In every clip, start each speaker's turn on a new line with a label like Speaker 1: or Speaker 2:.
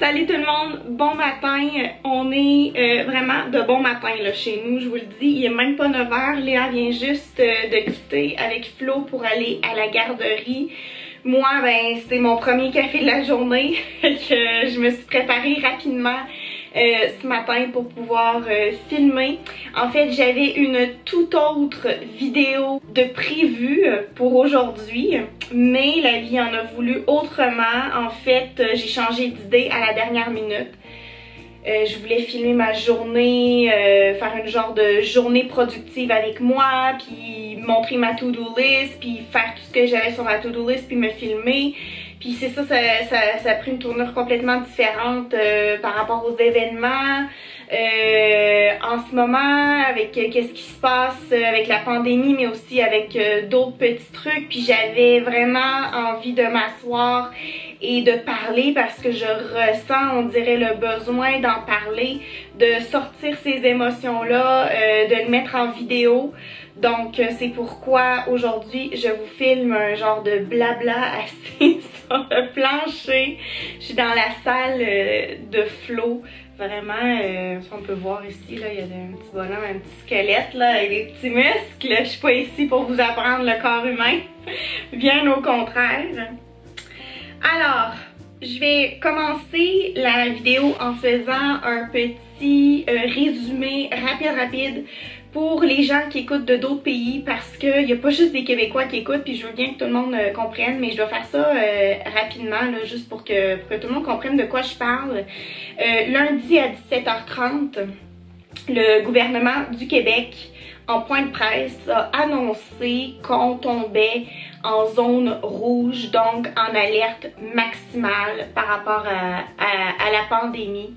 Speaker 1: Salut tout le monde, bon matin, on est vraiment de bon matin là, chez nous, je vous le dis, il est même pas 9h, Léa vient juste de quitter avec Flo pour aller à la garderie. Moi, ben c'est mon premier café de la journée, que je me suis préparée rapidement ce matin pour pouvoir filmer. En fait, j'avais une toute autre vidéo de prévue pour aujourd'hui, mais la vie en a voulu autrement. En fait, j'ai changé d'idée à la dernière minute. Je voulais filmer ma journée, faire une genre de journée productive avec moi, puis montrer ma to-do list, puis faire tout ce que j'avais sur ma to-do list, puis me filmer. Puis c'est ça, ça a pris une tournure complètement différente par rapport aux événements. En ce moment, avec qu'est-ce qui se passe avec la pandémie, mais aussi avec d'autres petits trucs. Puis j'avais vraiment envie de m'asseoir et de parler parce que je ressens, on dirait, le besoin d'en parler, de sortir ces émotions-là, de le mettre en vidéo. Donc c'est pourquoi aujourd'hui je vous filme un genre de blabla assis sur le plancher. Je suis dans la salle de Flo. Vraiment, on peut voir ici, là, il y a un petit bonhomme, un petit squelette là, avec des petits muscles. Je suis pas ici pour vous apprendre le corps humain, bien au contraire. Alors, je vais commencer la vidéo en faisant un petit résumé rapide pour les gens qui écoutent de d'autres pays, parce qu'il n'y a pas juste des Québécois qui écoutent, puis je veux bien que tout le monde comprenne, mais je vais faire ça rapidement, là, juste pour que tout le monde comprenne de quoi je parle. Lundi à 17h30, le gouvernement du Québec, en point de presse, a annoncé qu'on tombait en zone rouge, donc en alerte maximale par rapport à la pandémie.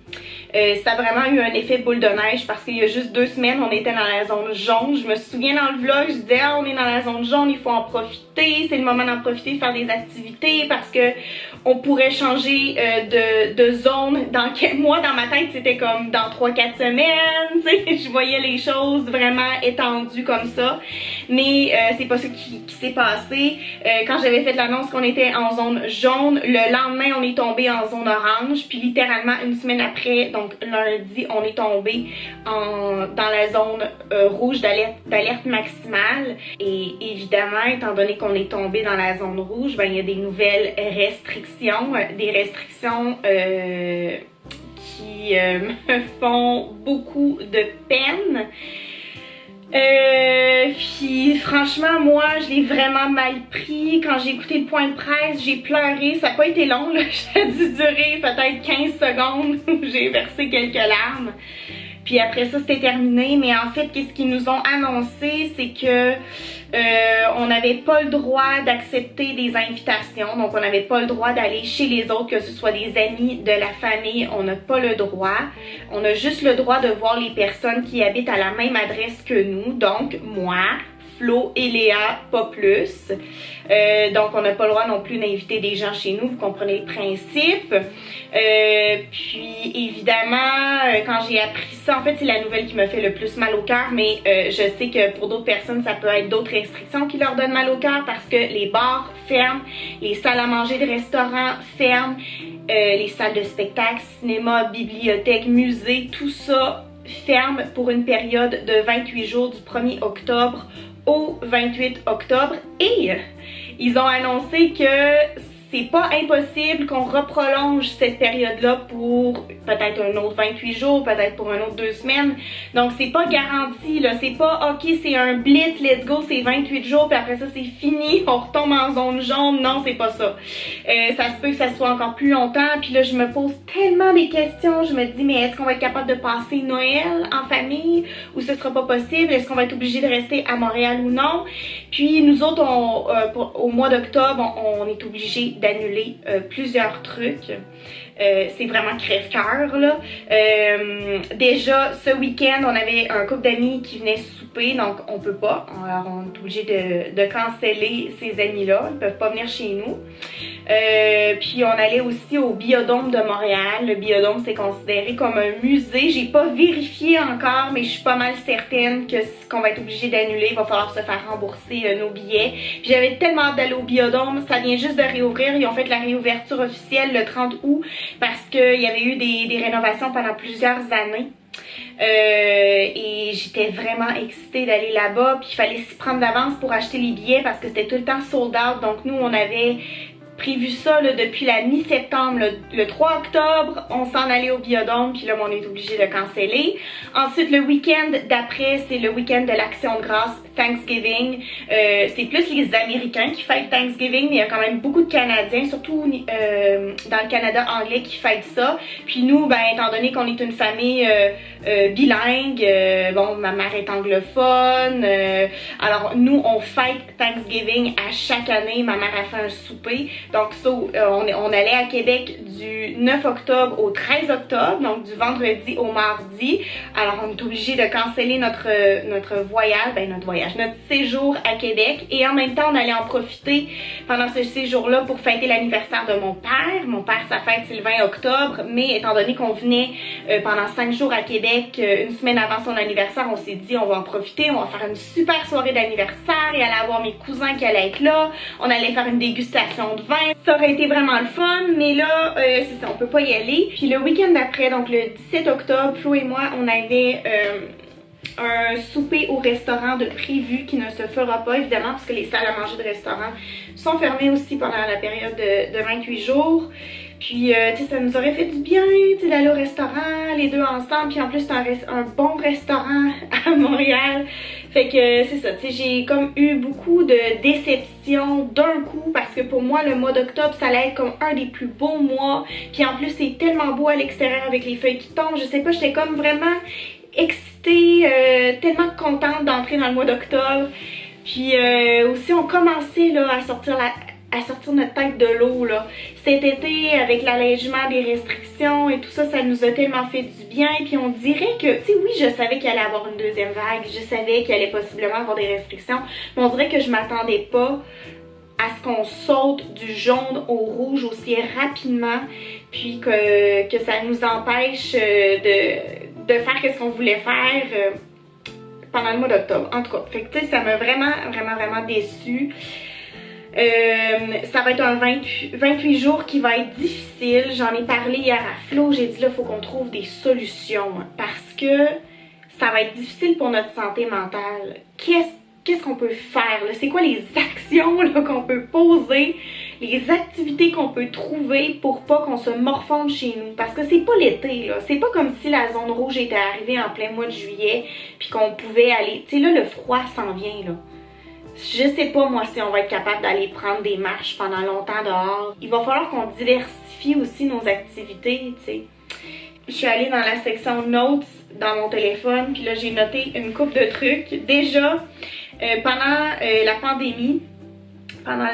Speaker 1: Ça a vraiment eu un effet boule de neige parce qu'il y a juste 2 semaines, on était dans la zone jaune. Je me souviens dans le vlog, je disais on est dans la zone jaune, il faut en profiter, c'est le moment d'en profiter, de faire des activités parce que on pourrait changer de zone. Moi, dans ma tête, c'était comme dans 3-4 semaines, tu sais, je voyais les choses vraiment étendues comme ça. Mais c'est pas ça qui s'est passé. Quand j'avais fait l'annonce qu'on était en zone jaune, le lendemain, on est tombé en zone orange. Puis littéralement, une semaine après, donc lundi, on est tombé dans la zone rouge d'alerte maximale. Et évidemment, étant donné qu'on est tombé dans la zone rouge, ben, il y a des nouvelles restrictions. Des restrictions qui me font beaucoup de peine. Puis franchement, moi, je l'ai vraiment mal pris. Quand j'ai écouté le point de presse, j'ai pleuré. Ça n'a pas été long, là. Ça a dû durer peut-être 15 secondes où j'ai versé quelques larmes. Puis après ça, c'était terminé. Mais en fait, qu'est-ce qu'ils nous ont annoncé, c'est que on n'avait pas le droit d'accepter des invitations. Donc, on n'avait pas le droit d'aller chez les autres, que ce soit des amis, de la famille. On n'a pas le droit. On a juste le droit de voir les personnes qui habitent à la même adresse que nous. Donc, moi, Flo et Léa, pas plus. Donc, on n'a pas le droit non plus d'inviter des gens chez nous. Vous comprenez le principe. Puis évidemment, quand j'ai appris ça, en fait c'est la nouvelle qui me fait le plus mal au cœur, mais je sais que pour d'autres personnes ça peut être d'autres restrictions qui leur donnent mal au cœur parce que les bars ferment, les salles à manger de restaurants ferment, les salles de spectacle, cinéma, bibliothèque, musée, tout ça ferme pour une période de 28 jours du 1er octobre au 28 octobre et ils ont annoncé que c'est pas impossible qu'on reprolonge cette période-là pour peut-être un autre 28 jours, peut-être pour un autre 2 semaines. Donc c'est pas garanti, là. C'est pas ok, c'est un blitz, let's go, c'est 28 jours, puis après ça c'est fini, on retombe en zone jaune. Non, c'est pas ça. Ça se peut que ça soit encore plus longtemps. Puis là, je me pose tellement des questions. Je me dis, mais est-ce qu'on va être capable de passer Noël en famille ou ce sera pas possible? Est-ce qu'on va être obligé de rester à Montréal ou non? Puis nous autres, au mois d'octobre, on est obligé d'annuler plusieurs trucs. C'est vraiment crève-cœur là. Déjà ce week-end on avait un couple d'amis qui venaient souper, donc on peut pas, alors on est obligé de canceller ces amis là, ils peuvent pas venir chez nous. Puis on allait aussi au Biodôme de Montréal. Le Biodôme c'est considéré comme un musée, j'ai pas vérifié encore mais je suis pas mal certaine que qu'on va être obligé d'annuler, il va falloir se faire rembourser nos billets. Puis j'avais tellement hâte d'aller au Biodôme, ça vient juste de réouvrir, ils ont fait la réouverture officielle le 30 août. parce qu'il y avait eu des rénovations pendant plusieurs années. Et j'étais vraiment excitée d'aller là-bas, puis il fallait s'y prendre d'avance pour acheter les billets parce que c'était tout le temps sold out. Donc nous, on avait prévu ça là, depuis la mi-septembre. Le 3 octobre, on s'en allait au Biodôme, puis là, on est obligé de canceller. Ensuite, le week-end d'après, c'est le week-end de l'Action de grâce, Thanksgiving. C'est plus les Américains qui fêtent Thanksgiving, mais il y a quand même beaucoup de Canadiens, surtout dans le Canada anglais, qui fêtent ça. Puis nous, ben, étant donné qu'on est une famille bilingue, bon, ma mère est anglophone, alors nous, on fête Thanksgiving à chaque année. Ma mère a fait un souper. Donc ça, on allait à Québec du 9 octobre au 13 octobre, donc du vendredi au mardi. Alors on est obligé de canceller notre séjour à Québec. Et en même temps, on allait en profiter pendant ce séjour-là pour fêter l'anniversaire de mon père. Mon père, sa fête, c'est le 20 octobre, mais étant donné qu'on venait pendant 5 jours à Québec, une semaine avant son anniversaire, on s'est dit on va en profiter, on va faire une super soirée d'anniversaire, il allait avoir mes cousins qui allaient être là, on allait faire une dégustation de vin. Ça aurait été vraiment le fun, mais là, c'est ça, on peut pas y aller. Puis le week-end d'après, donc le 17 octobre, Flo et moi, on avait un souper au restaurant de prévu qui ne se fera pas, évidemment, parce que les salles à manger de restaurant sont fermées aussi pendant la période de 28 jours. Puis, tu sais, ça nous aurait fait du bien, tu sais, d'aller au restaurant, les deux ensemble. Puis en plus, c'est un bon restaurant à Montréal. Fait que, c'est ça, tu sais, j'ai comme eu beaucoup de déceptions d'un coup. Parce que pour moi, le mois d'octobre, ça allait être comme un des plus beaux mois. Puis en plus, c'est tellement beau à l'extérieur avec les feuilles qui tombent. Je sais pas, j'étais comme vraiment excitée, tellement contente d'entrer dans le mois d'octobre. Puis aussi, on commençait là, à sortir notre tête de l'eau là. Cet été, avec l'allègement des restrictions et tout ça, ça nous a tellement fait du bien. Puis on dirait que, tu sais, oui, je savais qu'il allait y avoir une deuxième vague, je savais qu'il allait possiblement avoir des restrictions, mais on dirait que je m'attendais pas à ce qu'on saute du jaune au rouge aussi rapidement, puis que ça nous empêche de faire ce qu'on voulait faire pendant le mois d'octobre. En tout cas, fait que tu sais, ça m'a vraiment déçue. Ça va être un 28 jours qui va être difficile. J'en ai parlé hier à Flo, j'ai dit là, il faut qu'on trouve des solutions parce que ça va être difficile pour notre santé mentale. Qu'est-ce qu'on peut faire? C'est quoi les actions qu'on peut poser, les activités qu'on peut trouver pour pas qu'on se morfonde chez nous? Parce que c'est pas l'été, là. C'est pas comme si la zone rouge était arrivée en plein mois de juillet puis qu'on pouvait aller... Tu sais, là, le froid s'en vient, là. Je sais pas, moi, si on va être capable d'aller prendre des marches pendant longtemps dehors. Il va falloir qu'on diversifie aussi nos activités, tu sais. Je suis allée dans la section Notes dans mon téléphone, puis là, j'ai noté une couple de trucs. Déjà, pendant la pandémie, pendant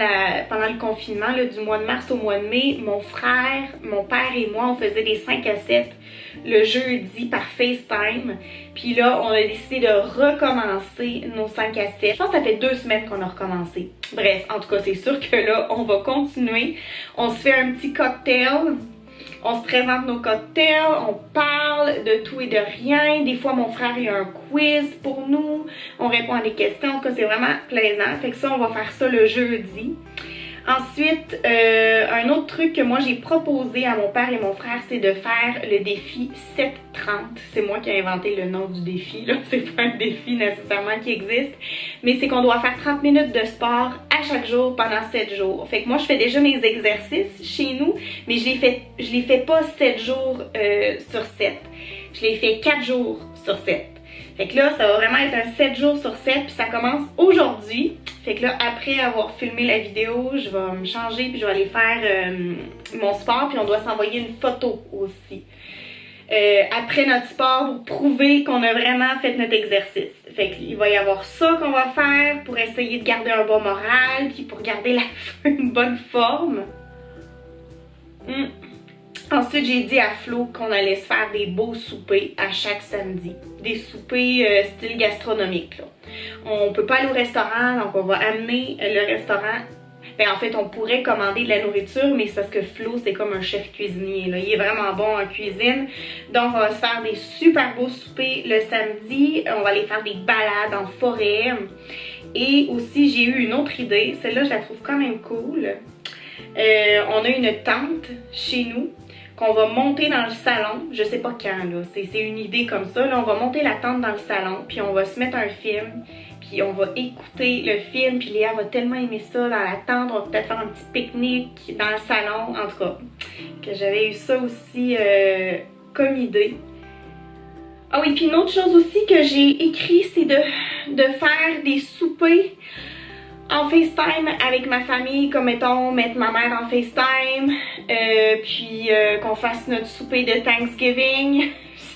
Speaker 1: le confinement, là, du mois de mars au mois de mai, mon frère, mon père et moi, on faisait des 5 à 7 le jeudi par FaceTime. Puis là, on a décidé de recommencer nos 5 à 7. Je pense que ça fait 2 semaines qu'on a recommencé. Bref, en tout cas, c'est sûr que là, on va continuer. On se fait un petit cocktail. On se présente nos cocktails, on parle de tout et de rien. Des fois, mon frère, il y a un quiz pour nous. On répond à des questions. En tout cas, c'est vraiment plaisant. Fait que ça, on va faire ça le jeudi. Ensuite, un autre truc que moi j'ai proposé à mon père et mon frère, c'est de faire le défi 7-30. C'est moi qui ai inventé le nom du défi, là. C'est pas un défi nécessairement qui existe, mais c'est qu'on doit faire 30 minutes de sport à chaque jour pendant 7 jours. Fait que moi je fais déjà mes exercices chez nous, mais je les fais pas 7 jours sur 7. Je les fais 4 jours sur 7. Fait que là, ça va vraiment être un 7 jours sur 7, puis ça commence aujourd'hui. Fait que là, après avoir filmé la vidéo, je vais me changer, puis je vais aller faire mon sport, puis on doit s'envoyer une photo aussi. Après notre sport, pour prouver qu'on a vraiment fait notre exercice. Fait qu'il va y avoir ça qu'on va faire pour essayer de garder un bon moral, puis pour garder une bonne forme. Ensuite, j'ai dit à Flo qu'on allait se faire des beaux soupers à chaque samedi. Des soupers style gastronomique, là. On peut pas aller au restaurant, donc on va amener le restaurant. Ben, en fait, on pourrait commander de la nourriture, mais c'est parce que Flo, c'est comme un chef cuisinier, là. Il est vraiment bon en cuisine. Donc, on va se faire des super beaux soupers le samedi. On va aller faire des balades en forêt. Et aussi, j'ai eu une autre idée. Celle-là, je la trouve quand même cool. On a une tente chez nous qu'on va monter dans le salon. Je sais pas quand, là. C'est une idée comme ça. Là, on va monter la tente dans le salon, puis on va se mettre un film, puis on va écouter le film, puis Léa va tellement aimer ça dans la tente. On va peut-être faire un petit pique-nique dans le salon. En tout cas, que j'avais eu ça aussi comme idée. Ah oui, puis une autre chose aussi que j'ai écrit, c'est de faire des soupers en FaceTime avec ma famille, comme mettons, mettre ma mère en FaceTime, puis qu'on fasse notre souper de Thanksgiving.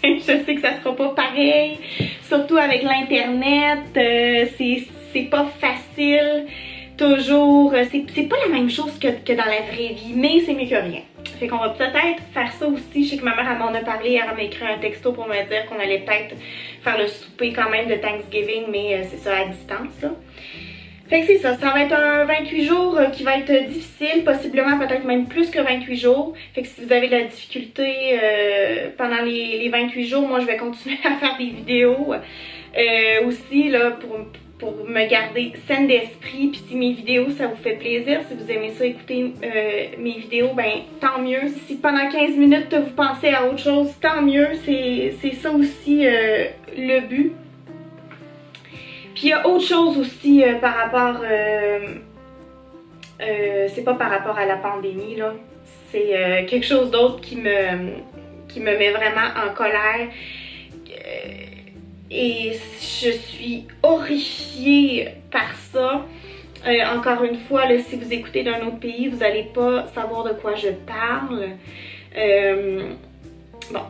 Speaker 1: Je sais que ça sera pas pareil, surtout avec l'internet, c'est pas facile, toujours, c'est pas la même chose que dans la vraie vie, mais c'est mieux que rien. Fait qu'on va peut-être faire ça aussi. Je sais que ma mère elle m'en a parlé, elle m'a écrit un texto pour me dire qu'on allait peut-être faire le souper quand même de Thanksgiving, mais c'est ça à distance là. Fait que c'est ça, ça va être un 28 jours qui va être difficile, possiblement peut-être même plus que 28 jours. Fait que si vous avez de la difficulté pendant les 28 jours, moi je vais continuer à faire des vidéos aussi là pour me garder saine d'esprit. Puis si mes vidéos ça vous fait plaisir, si vous aimez ça écouter mes vidéos, ben tant mieux. Si pendant 15 minutes vous pensez à autre chose, tant mieux, c'est ça aussi le but. Puis il y a autre chose aussi par rapport, c'est pas par rapport à la pandémie là, c'est quelque chose d'autre qui me met vraiment en colère et je suis horrifiée par ça. Encore une fois, là, si vous écoutez d'un autre pays, vous n'allez pas savoir de quoi je parle. Bon.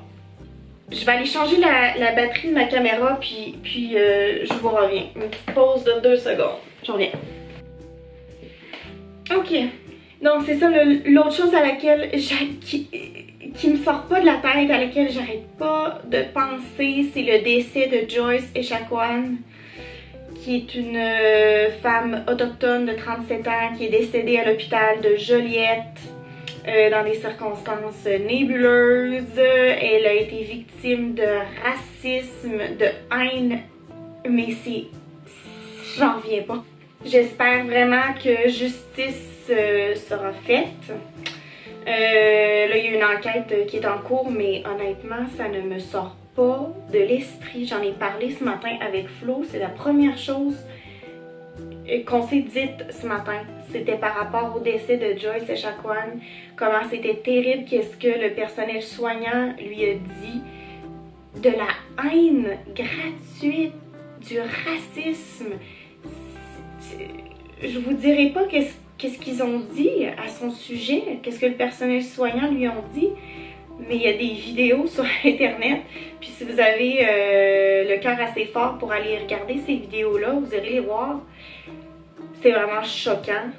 Speaker 1: Je vais aller changer la batterie de ma caméra, puis je vous reviens. Une petite pause de 2 secondes. Je reviens. Ok. Donc c'est ça, l'autre chose à laquelle qui me sort pas de la tête, à laquelle j'arrête pas de penser, c'est le décès de Joyce Echaquan, qui est une femme autochtone de 37 ans, qui est décédée à l'hôpital de Joliette. Dans des circonstances nébuleuses. Elle a été victime de racisme, de haine, mais j'en reviens pas. J'espère vraiment que justice sera faite. Là, il y a une enquête qui est en cours, mais honnêtement, ça ne me sort pas de l'esprit. J'en ai parlé ce matin avec Flo, c'est la première chose qu'on s'est dite ce matin. C'était par rapport au décès de Joyce Echaquan, comment c'était terrible, qu'est-ce que le personnel soignant lui a dit, de la haine gratuite, du racisme. Je vous dirai pas qu'est-ce qu'ils ont dit à son sujet, qu'est-ce que le personnel soignant lui ont dit, mais il y a des vidéos sur internet, puis si vous avez le cœur assez fort pour aller regarder ces vidéos-là, vous irez les voir. C'est vraiment choquant.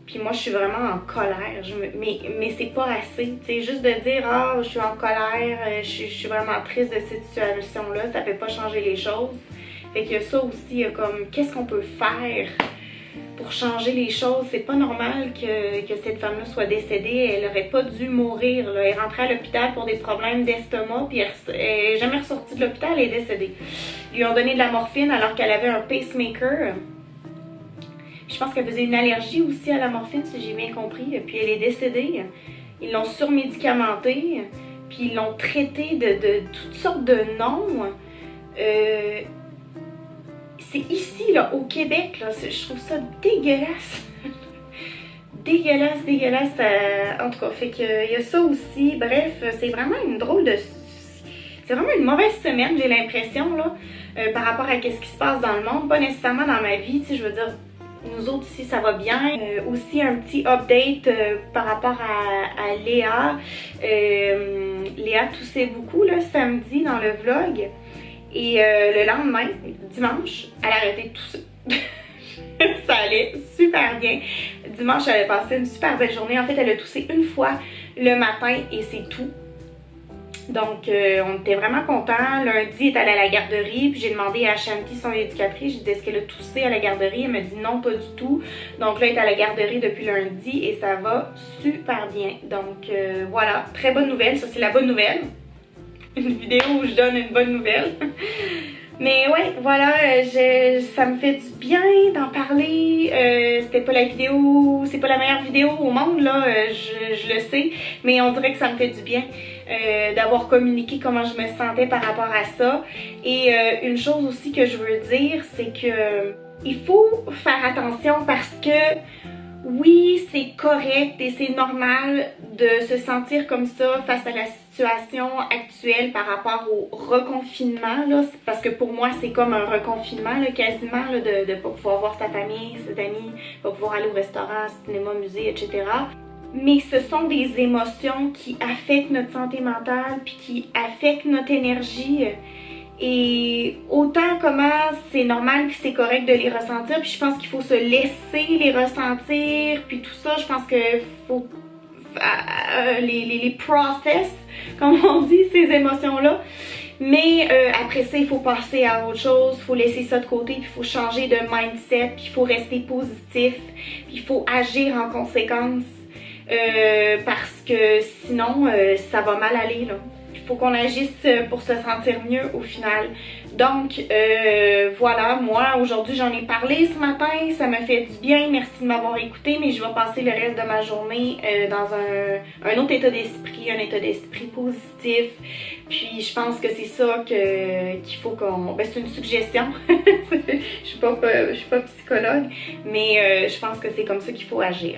Speaker 1: Puis moi, je suis vraiment en colère. Mais c'est pas assez. Tu sais, juste de dire « Ah, je suis en colère, je suis vraiment triste de cette situation-là », ça fait pas changer les choses. Fait qu'il y a ça aussi, comme qu'est-ce qu'on peut faire pour changer les choses. C'est pas normal que cette femme-là soit décédée. Elle aurait pas dû mourir, là. Elle est rentrée à l'hôpital pour des problèmes d'estomac, puis elle est jamais ressortie de l'hôpital, elle est décédée. Ils lui ont donné de la morphine alors qu'elle avait un pacemaker. Je pense qu'elle faisait une allergie aussi à la morphine, si j'ai bien compris. Puis elle est décédée. Ils l'ont surmédicamentée. Puis ils l'ont traitée de toutes sortes de noms. C'est ici, là, au Québec. Là, je trouve ça dégueulasse. dégueulasse. En tout cas, fait qu'il y a ça aussi. Bref, c'est vraiment une drôle de... C'est vraiment une mauvaise semaine, j'ai l'impression, là, par rapport à ce qui se passe dans le monde. Pas nécessairement dans ma vie, tu sais, je veux dire... Nous autres ici, ça va bien. Aussi un petit update par rapport à Léa. Léa toussait beaucoup là, samedi dans le vlog. Et le lendemain, dimanche, elle a arrêté de tousser. Ça allait super bien. Dimanche, elle a passé une super belle journée. En fait, elle a toussé une fois le matin et c'est tout. Donc, on était vraiment contents. Lundi, elle est allée à la garderie, puis j'ai demandé à Shanti, son éducatrice, j'ai dit est-ce qu'elle a toussé à la garderie? Elle m'a dit non, pas du tout. Donc là, elle est à la garderie depuis lundi et ça va super bien. Donc voilà, très bonne nouvelle. Ça, c'est la bonne nouvelle. Une vidéo où je donne une bonne nouvelle. Mais ouais, voilà, ça me fait du bien d'en parler. C'était pas la vidéo, c'est pas la meilleure vidéo au monde, là, je le sais, mais on dirait que ça me fait du bien d'avoir communiqué comment je me sentais par rapport à ça. Et une chose aussi que je veux dire, c'est que il faut faire attention parce que oui, c'est correct et c'est normal de se sentir comme ça face à la situation actuelle par rapport au reconfinement, là, parce que pour moi, c'est comme un reconfinement, là, quasiment, là, de ne pas pouvoir voir sa famille, ses amis, pas pouvoir aller au restaurant, cinéma, musée, etc. Mais ce sont des émotions qui affectent notre santé mentale puis qui affectent notre énergie. Et autant comment c'est normal puis c'est correct de les ressentir, puis je pense qu'il faut se laisser les ressentir, puis tout ça, je pense que faut les process, comme on dit, ces émotions-là. Mais après ça, il faut passer à autre chose, il faut laisser ça de côté, puis il faut changer de mindset, puis il faut rester positif, puis il faut agir en conséquence, parce que sinon, ça va mal aller, là. Il faut qu'on agisse pour se sentir mieux au final. Donc, voilà, moi, aujourd'hui, j'en ai parlé ce matin, ça me fait du bien, merci de m'avoir écouté, mais je vais passer le reste de ma journée dans un autre état d'esprit, un état d'esprit positif. Puis, je pense que c'est ça qu'il faut qu'on... Ben, c'est une suggestion, je suis pas psychologue, mais je pense que c'est comme ça qu'il faut agir.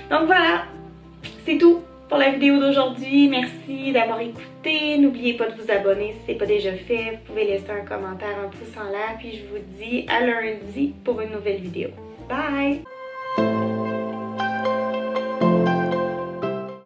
Speaker 1: Donc voilà, c'est tout pour la vidéo d'aujourd'hui. Merci d'avoir écouté. N'oubliez pas de vous abonner si ce n'est pas déjà fait. Vous pouvez laisser un commentaire, un pouce en l'air. Puis je vous dis à lundi pour une nouvelle vidéo. Bye!